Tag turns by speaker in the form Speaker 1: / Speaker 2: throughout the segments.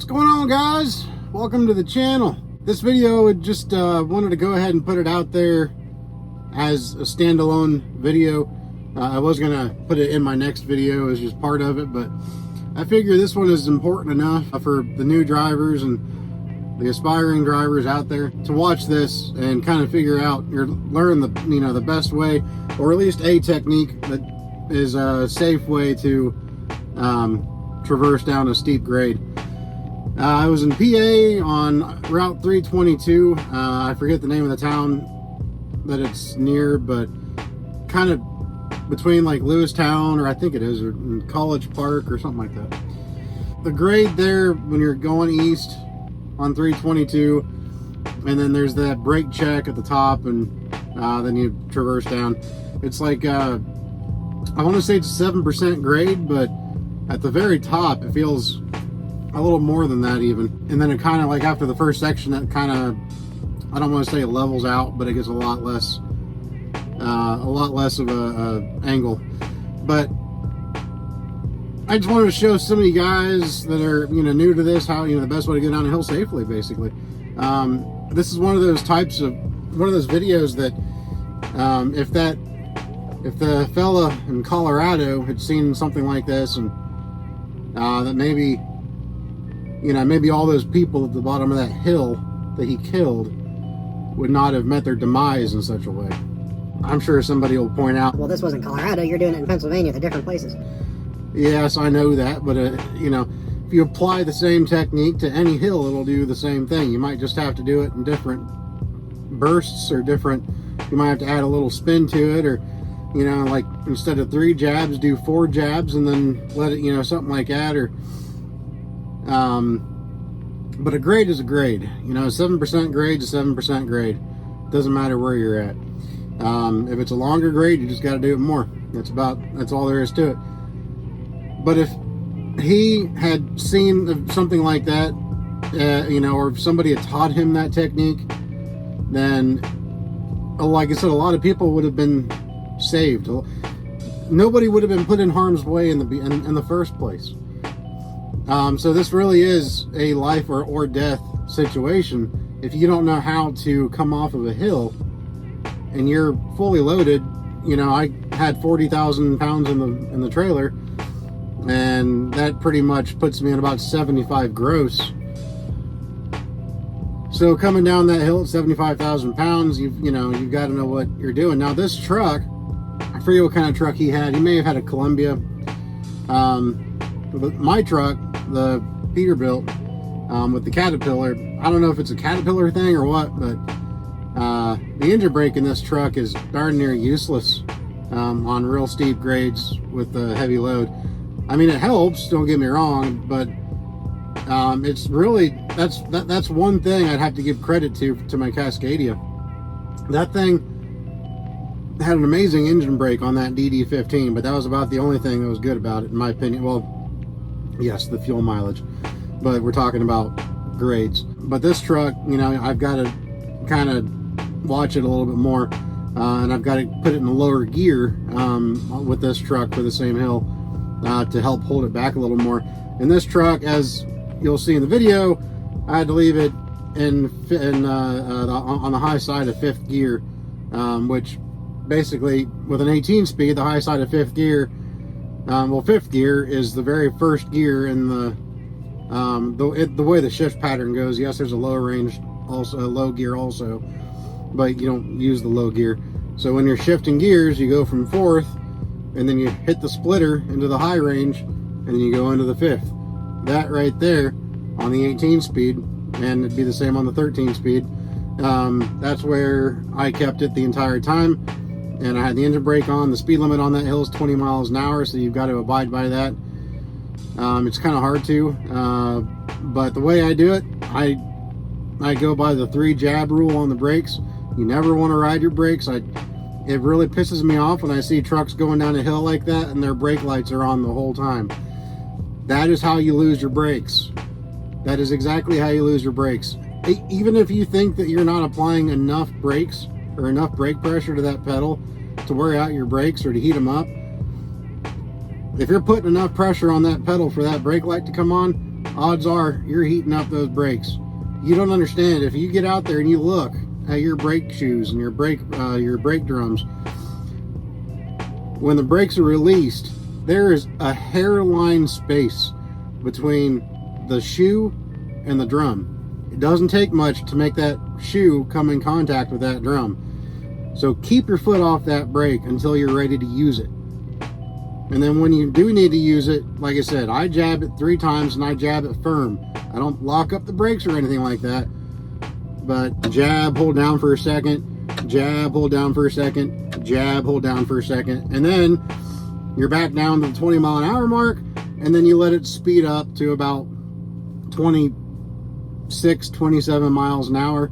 Speaker 1: What's going on, guys? Welcome to the channel. This video, I just wanted to go ahead and put it out there as a standalone video. I was gonna put it in my next video as just part of it, but I figure this one is important enough for the new drivers and the aspiring drivers out there to watch this and kind of figure out or learn the best way, or at least a technique that is a safe way to traverse down a steep grade. I was in PA on Route 322. I forget the name of the town that it's near, but kind of between like Lewistown, or I think it is, or College Park or something like that. The grade there when you're going east on 322, and then there's that brake check at the top, and then you traverse down. It's like I want to say it's 7% grade, but at the very top it feels a little more than that even. And then it kind of like after the first section, that kind of, I don't want to say it levels out, but it gets a lot less of a angle. But I just wanted to show some of you guys that are new to this how the best way to get down a hill safely, basically. This is one of those videos that if the fella in Colorado had seen something like this, and that maybe all those people at the bottom of that hill that he killed would not have met their demise in such a way. I'm sure somebody will point out,
Speaker 2: well, this wasn't Colorado, you're doing it in Pennsylvania, the different places.
Speaker 1: Yes, I know that, but if you apply the same technique to any hill, it'll do the same thing. You might just have to do it in different bursts, or you might have to add a little spin to it, or like instead of 3 jabs, do 4 jabs and then let it, something like that. Or but a grade is a grade. 7% grade is 7% grade. Doesn't matter where you're at. If it's a longer grade, you just got to do it more. That's all there is to it. But if he had seen something like that, or if somebody had taught him that technique, then, like I said, a lot of people would have been saved. Nobody would have been put in harm's way in the first place. So this really is a life or death situation. If you don't know how to come off of a hill and you're fully loaded, I had 40,000 pounds in the trailer, and that pretty much puts me at about 75 gross. So coming down that hill at 75,000 pounds, you've got to know what you're doing. Now this truck, I forget what kind of truck he had. He may have had a Columbia. But my truck, the Peterbilt, with the Caterpillar, I don't know if it's a Caterpillar thing or what, but the engine brake in this truck is darn near useless on real steep grades with the heavy load. I mean, it helps, don't get me wrong, but it's really, that's one thing I'd have to give credit to my Cascadia. That thing had an amazing engine brake on that DD15, but that was about the only thing that was good about it, in my opinion. Well, yes, the fuel mileage, but we're talking about grades. But this truck, I've got to kind of watch it a little bit more, and I've got to put it in a lower gear with this truck for the same hill to help hold it back a little more. In this truck, as you'll see in the video, I had to leave it on the high side of 5th gear, which basically with an 18 speed, the high side of 5th gear, 5th gear is the very first gear in the way the shift pattern goes. Yes, there's a low range, also a low gear also, but you don't use the low gear. So when you're shifting gears, you go from 4th, and then you hit the splitter into the high range, and then you go into the 5th. That right there on the 18 speed, and it'd be the same on the 13 speed. That's where I kept it the entire time. And I had the engine brake on. The speed limit on that hill is 20 miles an hour, so you've got to abide by that. It's kind of hard to, but the way I do it, I go by the 3 jab rule on the brakes. You never want to ride your brakes. It really pisses me off when I see trucks going down a hill like that and their brake lights are on the whole time. That is how you lose your brakes. That is exactly how you lose your brakes. Even if you think that you're not applying enough brakes or enough brake pressure to that pedal to wear out your brakes or to heat them up, if you're putting enough pressure on that pedal for that brake light to come on, odds are you're heating up those brakes. You don't understand. If you get out there and you look at your brake shoes and your brake drums, when the brakes are released, there is a hairline space between the shoe and the drum. It doesn't take much to make that shoe come in contact with that drum. So keep your foot off that brake until you're ready to use it. And then when you do need to use it, like I said, I jab it 3 times and I jab it firm. I don't lock up the brakes or anything like that. But jab, hold down for a second, jab, hold down for a second, jab, hold down for a second. And then you're back down to the 20 mile an hour mark, and then you let it speed up to about 26, 27 miles an hour.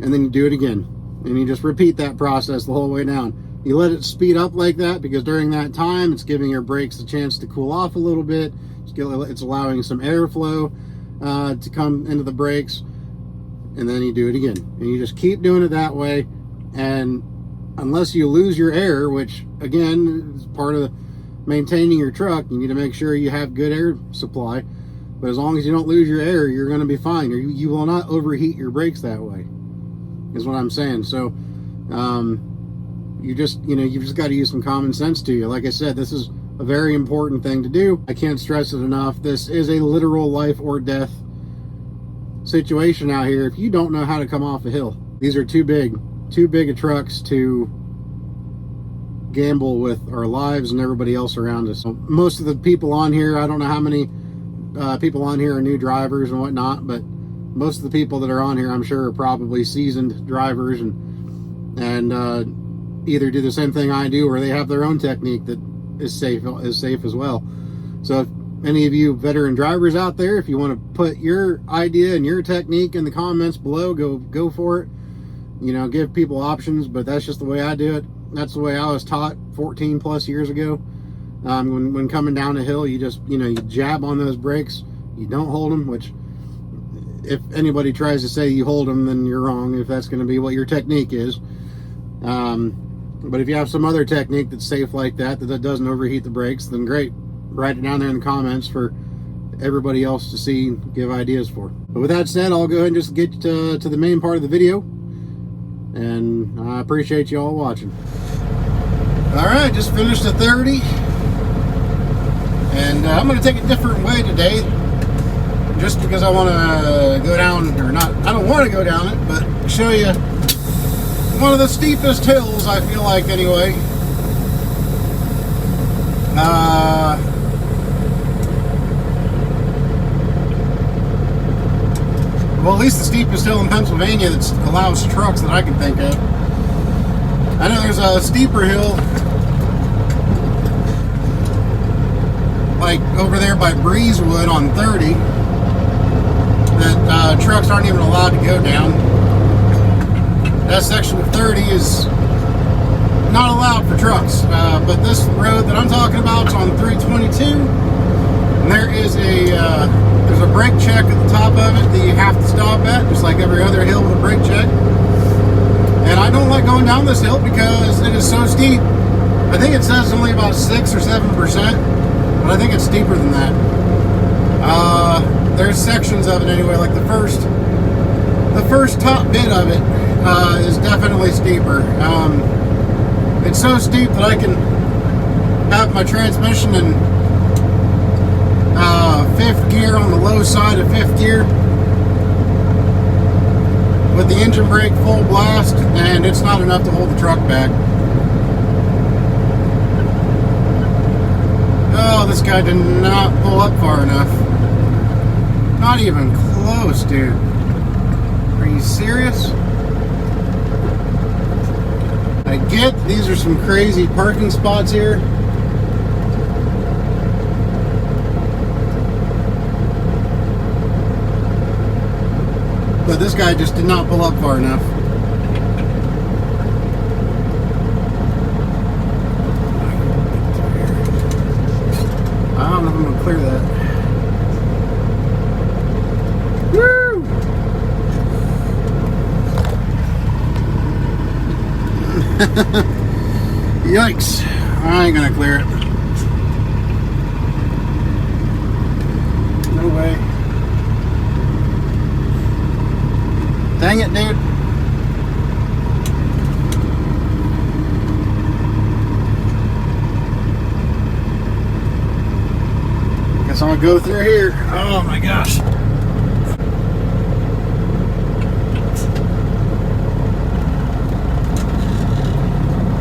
Speaker 1: And then you do it again. And you just repeat that process the whole way down. You let it speed up like that because during that time, it's giving your brakes a chance to cool off a little bit. It's allowing some airflow to come into the brakes. And then you do it again. And you just keep doing it that way. And unless you lose your air, which again is part of maintaining your truck, you need to make sure you have good air supply. But as long as you don't lose your air, you're going to be fine. Or you will not overheat your brakes that way, is what I'm saying. So you've just got to use some common sense to you. Like I said, this is a very important thing to do. I can't stress it enough. This is a literal life or death situation out here if you don't know how to come off a hill. These are too big of trucks to gamble with our lives and everybody else around us. So most of the people on here, I don't know how many people on here are new drivers and whatnot, but most of the people that are on here, I'm sure, are probably seasoned drivers and either do the same thing I do or they have their own technique that is safe as well. So if any of you veteran drivers out there, if you want to put your idea and your technique in the comments below, go for it. Give people options, but that's just the way I do it. That's the way I was taught 14 plus years ago. When coming down a hill, you just, you jab on those brakes. You don't hold them, which if anybody tries to say you hold them, then you're wrong if that's going to be what your technique is. But if you have some other technique that's safe like that doesn't overheat the brakes, then great. Write it down there in the comments for everybody else to see and give ideas for. But with that said, I'll go ahead and just get to the main part of the video. And I appreciate you all watching. All right, just finished a 30. And I'm going to take a different way today. Just because I want to go down, or not, I don't want to go down it, but show you one of the steepest hills, I feel like, anyway. Well, at least the steepest hill in Pennsylvania that allows trucks that I can think of. I know there's a steeper hill, like over there by Breezewood on 30, that trucks aren't even allowed to go down. That section of 30 is not allowed for trucks. But this road that I'm talking about is on 322, and there's a brake check at the top of it that you have to stop at, just like every other hill with a brake check. And I don't like going down this hill because it is so steep. I think it says only about 6 or 7%, but I think it's steeper than that. There's sections of it anyway, like the first top bit of it is definitely steeper. It's so steep that I can have my transmission in 5th gear, on the low side of 5th gear, with the engine brake full blast, and it's not enough to hold the truck back. Oh, this guy did not pull up far enough. Not even close, dude. Are you serious? I get these are some crazy parking spots here. But this guy just did not pull up far enough. I don't know if I'm going to clear that. Woo! Yikes. I ain't going to clear it. No way. Dang it, dude. Guess I'll go through here. Oh my gosh.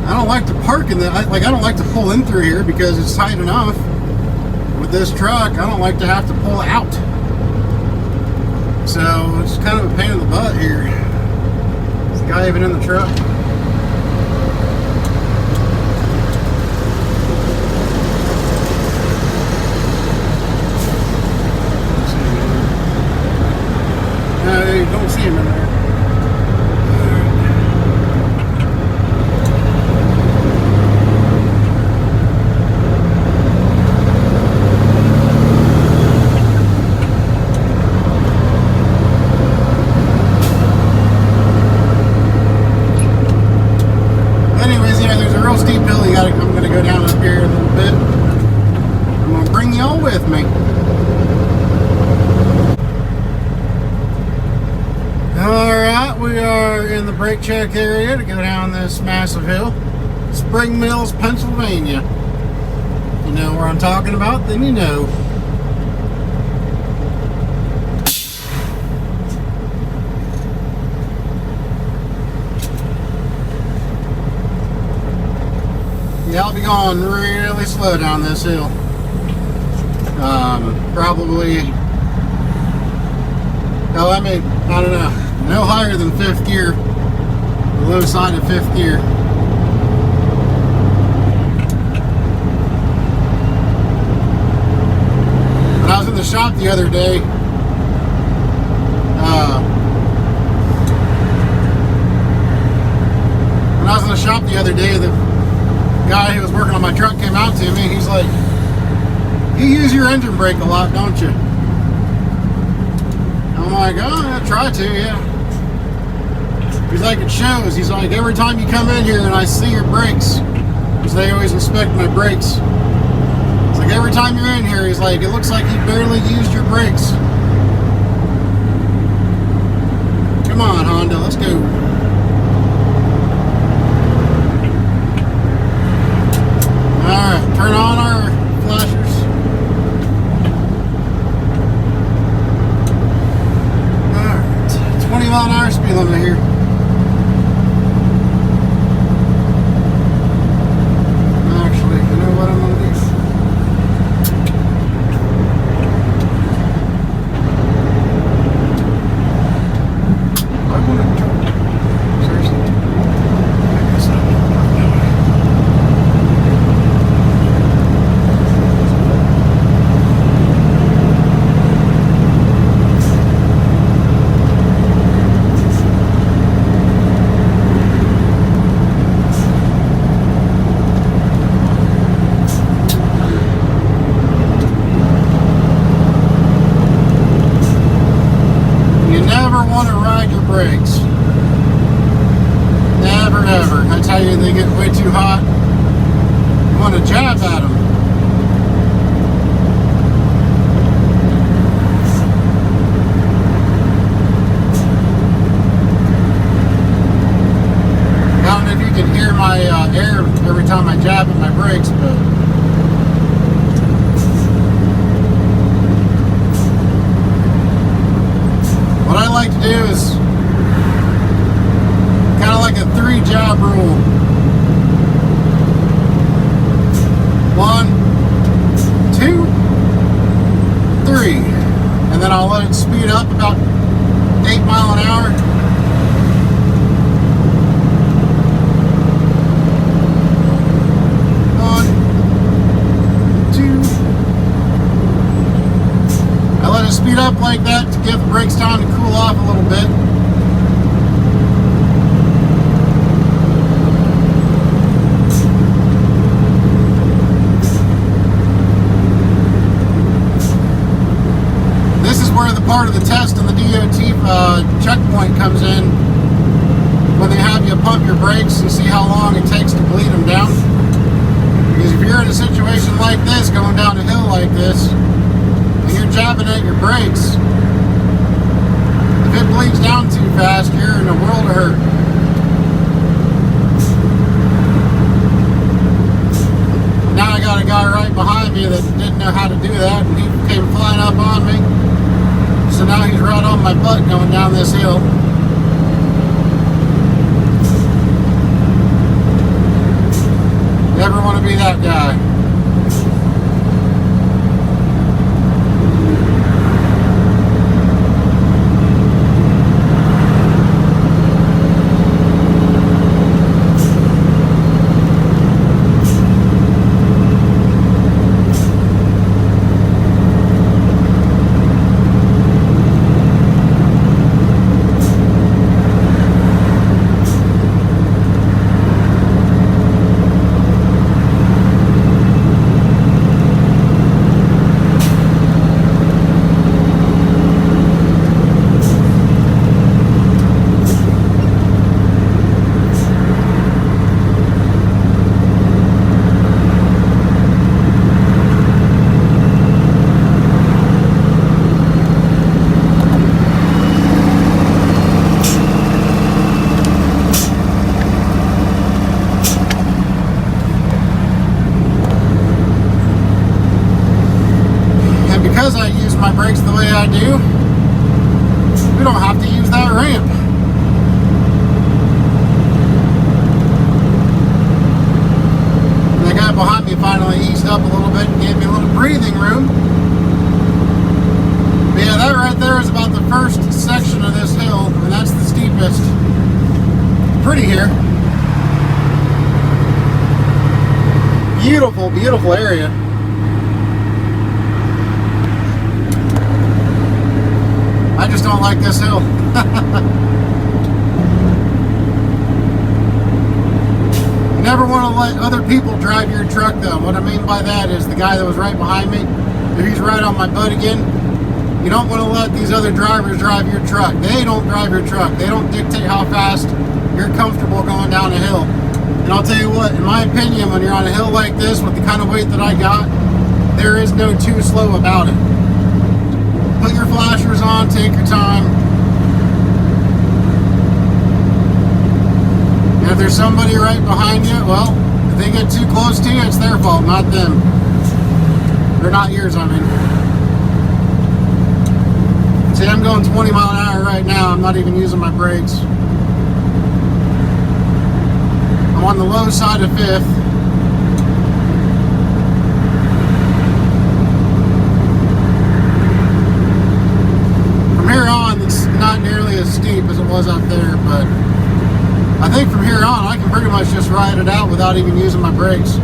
Speaker 1: I don't like to park in the, I don't like to pull in through here because it's tight enough. With this truck, I don't like to have to pull out. So it's kind of a pain in the butt here. Is the guy even in the truck? No, don't see him in there. I'm going to go down up here a little bit. I'm going to bring y'all with me. Alright, we are in the brake check area to go down this massive hill. Spring Mills, Pennsylvania. You know where I'm talking about, then you know. Yeah, I'll be going really slow down this hill. Probably, oh, I mean, I don't know, no higher than 5th gear, the low side of 5th gear. When I was in the shop the other day, the guy who was working on my truck came out to me. He's like, "You use your engine brake a lot, don't you?" I'm like, "Oh, I try to, yeah." He's like, "It shows." He's like, "Every time you come in here and I see your brakes," because they always inspect my brakes. It's like, every time you're in here, he's like, "It looks like you barely used your brakes." Come on, Honda, let's go. Alright, turn on our flashers. Alright, 20-mile-an-hour speed limit here. Actually, you know what I'm going to do? I want to turn. Seriously? I guess I don't know. Brakes. Never ever. I tell you, they get way too hot. You want to jab at them. I don't know if you can hear my air every time I jab at my brakes, but what I like to do is like a 3-jab rule. 1, 2, 3, and then I'll let it speed up about 8 miles an hour. I let it speed up like that to give the brakes time to cool off a little bit. Where the part of the test and the DOT checkpoint comes in, when they have you pump your brakes and see how long it takes to bleed them down. Because if you're in a situation like this, going down a hill like this, and you're jabbing at your brakes, if it bleeds cleans down too fast, you're in a world of hurt. Now I got a guy right behind me that didn't know how to do that, and he came flying up on me. So now he's right on my butt going down this hill. Never want to be that guy. Because I use my brakes the way I do, we don't have to use that ramp. And the guy behind me finally eased up a little bit and gave me a little breathing room. But yeah, that right there is about the first section of this hill, and that's the steepest. Pretty here. Beautiful, beautiful area. I just don't like this hill. You never want to let other people drive your truck though. What I mean by that is the guy that was right behind me, if he's right on my butt again, you don't want to let these other drivers drive your truck. They don't drive your truck. They don't dictate how fast you're comfortable going down a hill. And I'll tell you what, in my opinion, when you're on a hill like this with the kind of weight that I got, there is no too slow about it. Put your flashers on, take your time. And if there's somebody right behind you, well, if they get too close to you, it's their fault, not them. Or not yours, I mean. See, I'm going 20 mile an hour right now. I'm not even using my brakes. I'm on the low side of 5th. Not nearly as steep as it was up there, but I think from here on I can pretty much just ride it out without even using my brakes.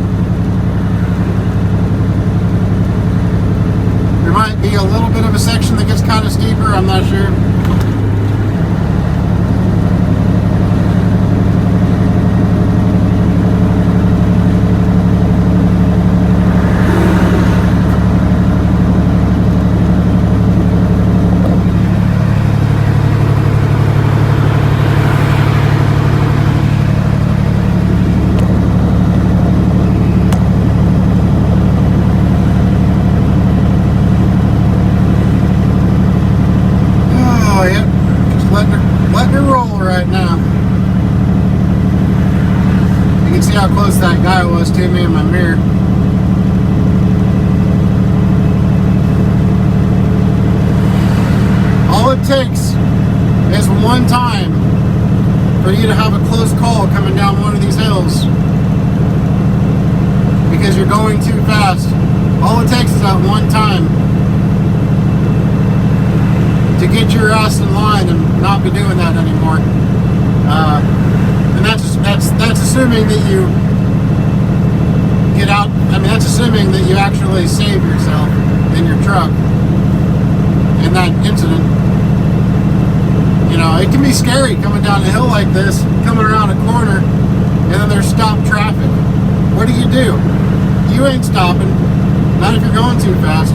Speaker 1: There might be a little bit of a section that gets kind of steeper, I'm not sure. Letting her roll right now. You can see how close that guy was to me in my mirror. All it takes is one time for you to have a close call coming down one of these hills because you're going too fast. All it takes is that one time to get your ass in line and not be doing that anymore. And that's assuming that you get out. I mean, that's assuming that you actually save yourself in your truck in that incident. You know, it can be scary coming down a hill like this, coming around a corner, and then there's stopped traffic. What do? You ain't stopping, not if you're going too fast.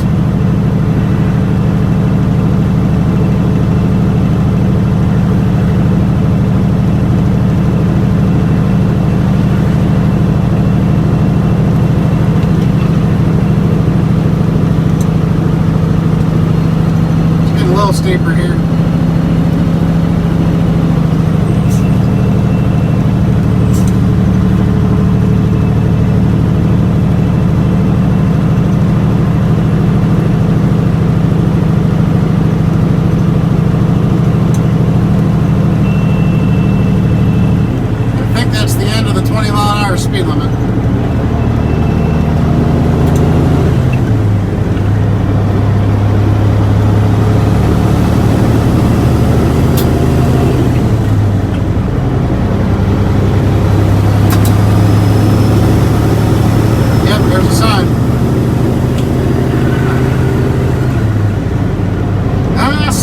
Speaker 1: Steeper here.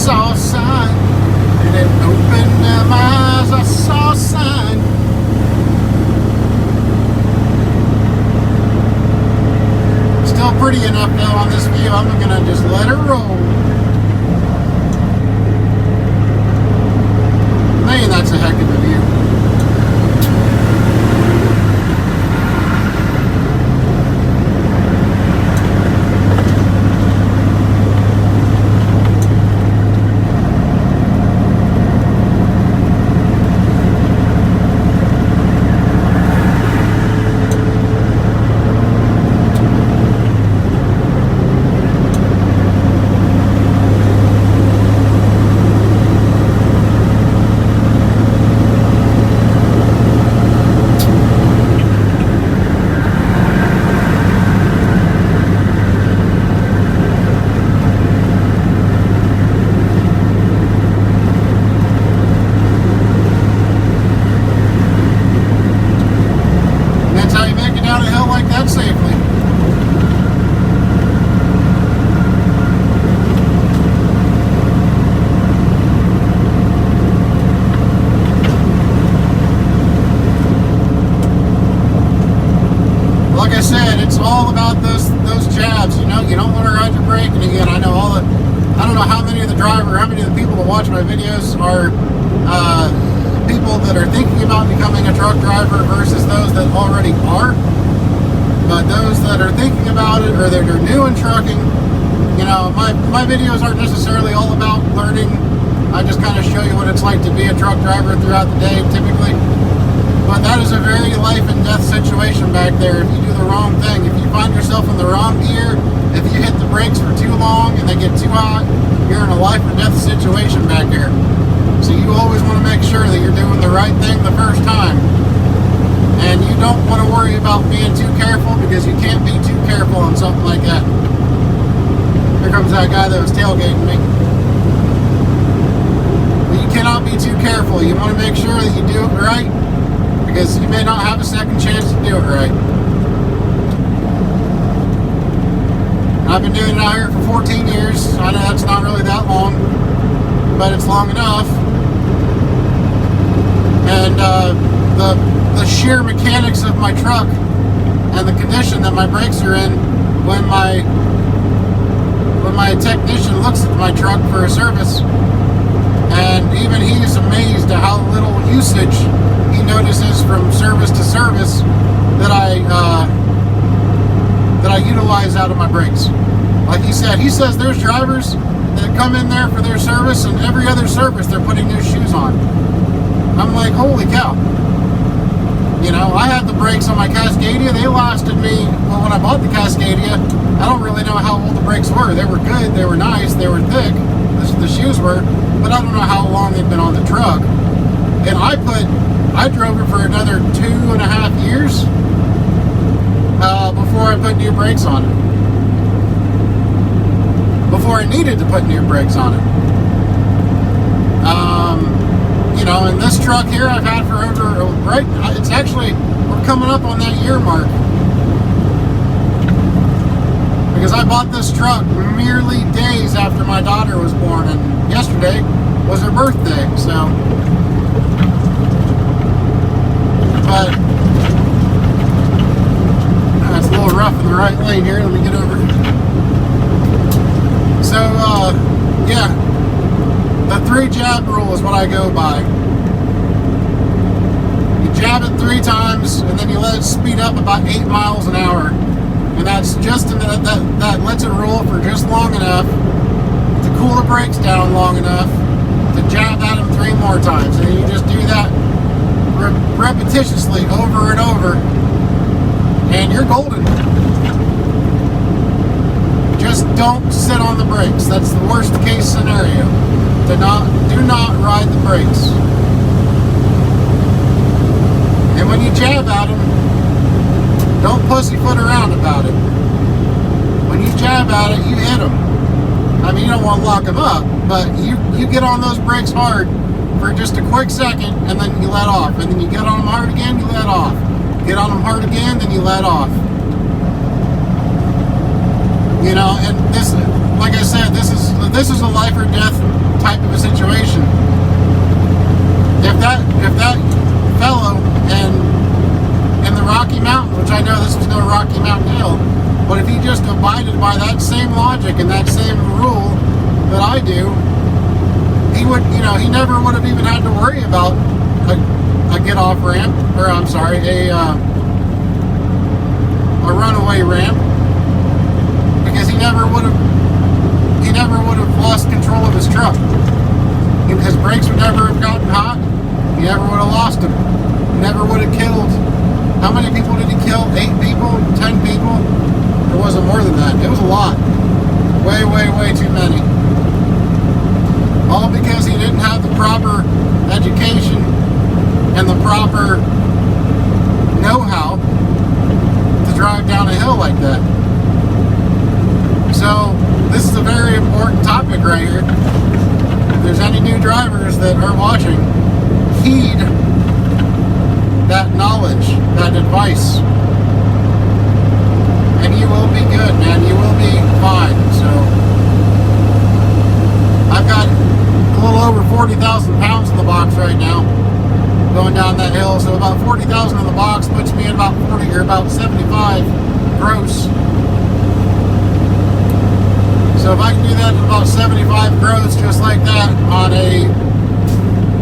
Speaker 1: saw a sign, and it opened my eyes. I saw a sign. Still pretty enough though on this view. I'm gonna just let her roll. Man, that's a heck of a view. Safely. Like I said, it's all about those jabs. You know, you don't want to ride your brake. And again, I know I don't know how many of the people that watch my videos are people that are thinking about becoming a truck driver versus those that already are. But those that are thinking about it or that are new in trucking, you know, my videos aren't necessarily all about learning. I just kind of show you what it's like to be a truck driver throughout the day, typically. But that is a very life and death situation back there if you do the wrong thing. If you find yourself in the wrong gear, if you hit the brakes for too long and they get too hot, you're in a life or death situation back there. So you always want to make sure that you're doing the right thing the first time. And you don't want to worry about being too careful because you can't be too careful on something like that. Here comes that guy that was tailgating me. But you cannot be too careful. You want to make sure that you do it right because you may not have a second chance to do it right. I've been doing it out here for 14 years. I know that's not really that long, but it's long enough. And the sheer mechanics of my truck and the condition that my brakes are in when my technician looks at my truck for a service, and even he's amazed at how little usage he notices from service to service that I utilize out of my brakes. Like he says there's drivers that come in there for their service and every other service they're putting new shoes on. I'm like, holy cow. You know, I had the brakes on my Cascadia. They lasted me, well, when I bought the Cascadia, I don't really know how old the brakes were. They were good, they were nice, they were thick, the shoes were, but I don't know how long they'd been on the truck. And I drove it for another 2.5 years before I put new brakes on it. Before I needed to put new brakes on it. You know, and this truck here I've had for it's actually, we're coming up on that year mark. Because I bought this truck merely days after my daughter was born, and yesterday was her birthday, so. But, it's a little rough in the right lane here, let me get over. So, yeah. The 3 jab rule is what I go by. You jab it 3 times, and then you let it speed up about 8 miles an hour. And that's just that lets it roll for just long enough to cool the brakes down long enough to jab at them 3 more times. And you just do that repetitiously over and over, and you're golden. Just don't sit on the brakes. That's the worst case scenario. Do not ride the brakes. And when you jab at them, don't pussyfoot around about it. When you jab at it, you hit them. I mean, you don't want to lock them up, but you get on those brakes hard for just a quick second, and then you let off. And then you get on them hard again, you let off. Get on them hard again, then you let off. You know, and this, like I said, this is a life or death I know this was no Rocky Mountain Hill, but if he just abided by that same logic and that same rule that I do, he would, you know, he never would have even had to worry about a get-off ramp, or I'm sorry, a runaway ramp, because he never would have lost control of his truck. His brakes would never have gotten hot. He never would have lost them. He never would have killed. How many people did he kill? 8 people? 10 people? It wasn't more than that. It was a lot. Way, way, way too many. All because he didn't have the proper education and the proper know-how to drive down a hill like that. So, this is a very important topic right here. If there's any new drivers that are watching, heed that knowledge, that advice, and you will be good, man. You will be fine. So, I've got a little over 40,000 pounds in the box right now, going down that hill. So about 40,000 in the box puts me at about 40 or about 75 gross. So if I can do that at about 75 gross, just like that, on a,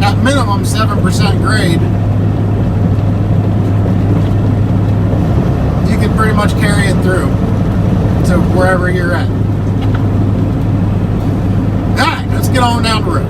Speaker 1: at minimum, 7% grade, you can pretty much carry it through to wherever you're at. Alright, let's get on down the road.